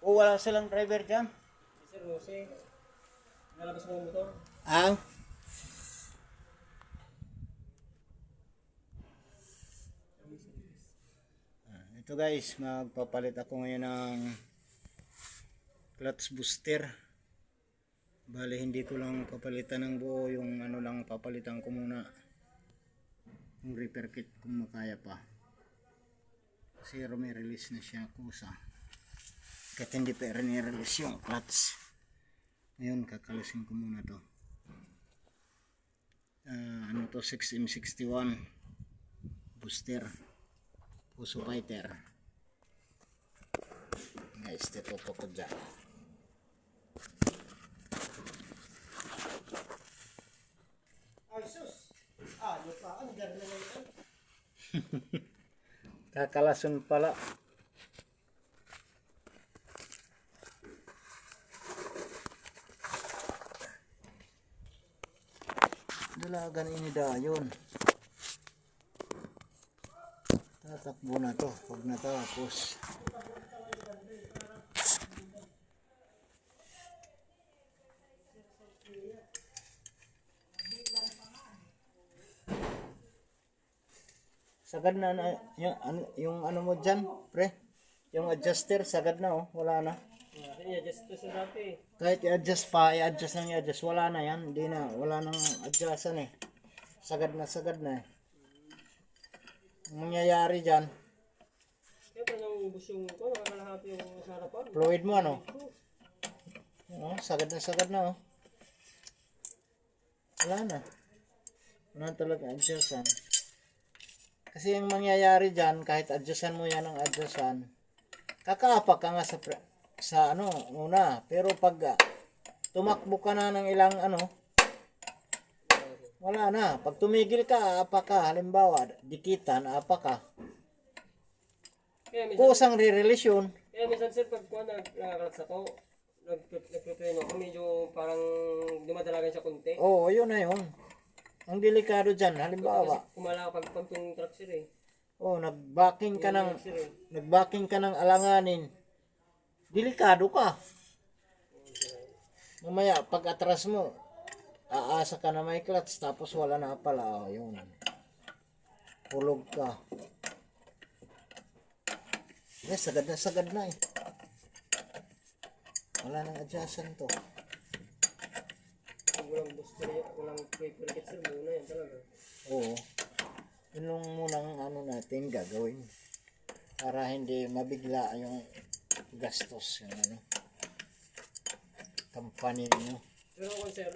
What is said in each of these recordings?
O wala silang driver dyan? Sir Jose, nalabas mo yung motor. Ang? Ito guys, magpapalit ako ngayon ng clutch booster. Bali hindi ko lang papalitan ng buo, yung ano lang papalitan ko muna. Yung repair kit kung makaya pa. Kasi may release na siya kusa. Kahit hindi pa rin i-release yung clutch. Ngayon kakalisin ko muna to. Ano to, 6M61 booster. Puso fighter. Guys, tituto ko dyan. Ay sus! Ano pa? Ang ganda na ito. Kakalason pala. Dalagan ini dayon. Tatakbo na to pag natapos. Sagad na, yung ano mo dyan, pre? Yung adjuster, sagad na oh, wala na. I-adjust to sa dati. Kahit i-adjust pa, i-adjust lang i-adjust, wala na yan, hindi na, wala nang adjustan eh. Sagad na eh. Ang mangyayari dyan, Kaya pa nang ubus yung ko, nakakalahati yung sa harapan. fluid mo ano? Sagad na oh. Wala na. Wala na talaga adjustan. Kasi yung mangyayari dyan, kahit adjustan mo yan ang adjustan, kakaapak ka nga sa ano, una. Pero pag tumakbo ka na ng ilang ano, wala na. Pag tumigil ka, apa ka. Halimbawa, dikitan, apa ka. Kusang re-release yun. Kaya minsan sir, pag kuha nakakalats ako, nagpipreno ako, medyo parang dumadalagan siya konti. Oo, yun na yun. Ang delikado dyan, halimbawa. Kumala pag yung truck sir eh. Nagbacking ka ng alanganin. Delikado ka. Mamaya, pag atras mo, aasa ka na may clutch, tapos wala na pala. Yun. Hulog ka. Sagad na eh. Wala nang adjustan to. Walang booster, walang paper kit sir, muna yan talaga. Oo. Yun lang munang ano natin gagawin. Para hindi mabigla yung gastos. Yung ano. Company nyo. Pero kung sir,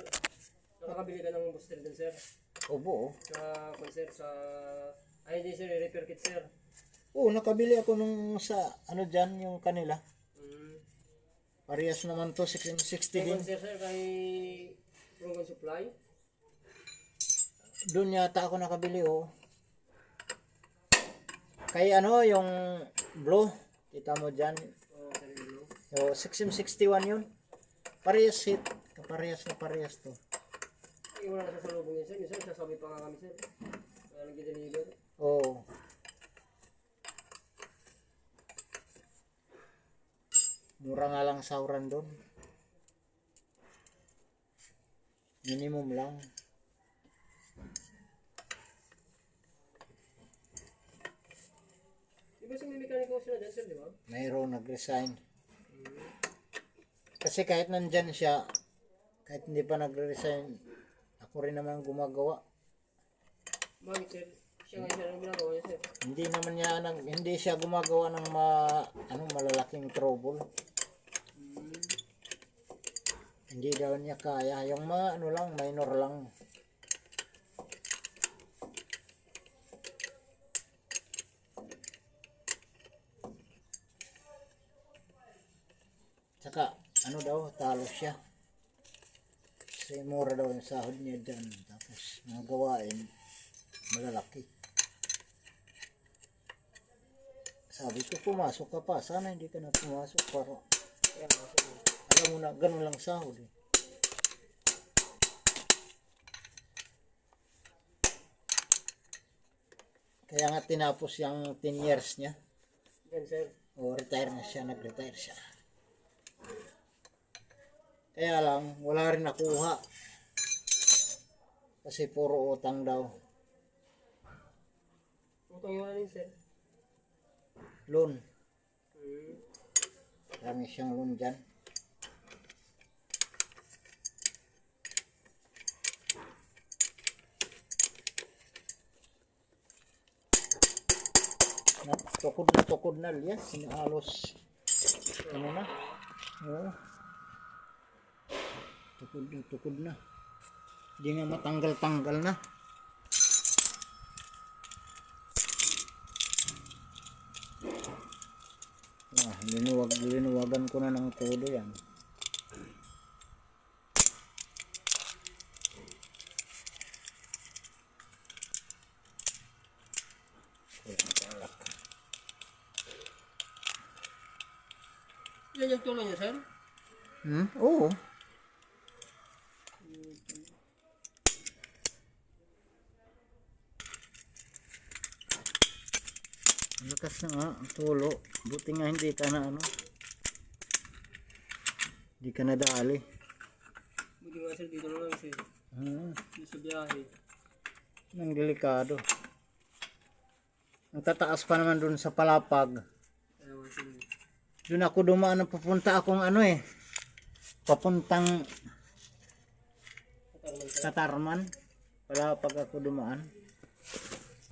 nakakabili ka ng booster din sir. Obo. Sa sir, sa... Ay hindi sir, repair kit sir. Oo, nakabili ako nung sa ano dyan, yung kanila. Parehas naman to, 60 din. Sir, kay Rogan Supply. Doon yata ako nakabili oh. Kay ano, yung blue. Kita mo dyan. Oh, Yung sir, 6M61 yun. Parehas hit. Parehas to. ay wala na sa salubong yun sir. Minsan sasabi pa nga kami sir. Kaya nag-deliver. Oo. Mura nga lang sauran doon. Minimum lang. Di ba may mekaniko sila dyan sir, di ba? Mayroon nag-resign. Kasi kahit nandyan siya, kahit hindi pa nag-resign, ako rin naman gumagawa. Bakit sir? Siya nga sir ang ginagawa niya sir. Hindi siya gumagawa ng malalaking trouble. Hindi daw niya kaya. Yung mga minor lang. Tsaka, talo siya. Kasi mura daw yung sahod niya dyan. Tapos, mga gawain, malalaki. Sabi ko, pumasok ka pa. Sana hindi ka na pumasok para alam mo na, ganun lang sahod eh. Kaya nga tinapos yung 10 years niya. Yan sir. O retire na siya, nag-retire siya. Kaya lang, wala rin nakuha. Kasi puro utang daw. Utang yung ano yun, sir. Loan. Hmm. Marami siyang loan dyan. Tukod na liya. Sinahalos. Ano na? Oo. Tukod na. Hindi nga matanggal-tanggal na. Linuwagan ko na ng todo yan. Yan yung tulo niya, sir. Oo. Lakas na nga, ang tulo. Buti nga hindi ka na ano. Hindi ka nadali. Buti nga, sir, dito na lang, sir. Dito sa biyahe. Nang delikado. Ang tataas pa naman dun sa Palapag. Ayaw, sir. Doon ako dumaan, papunta akong ano papuntang Katarman, sir. Katarman. Palapag ako dumaan.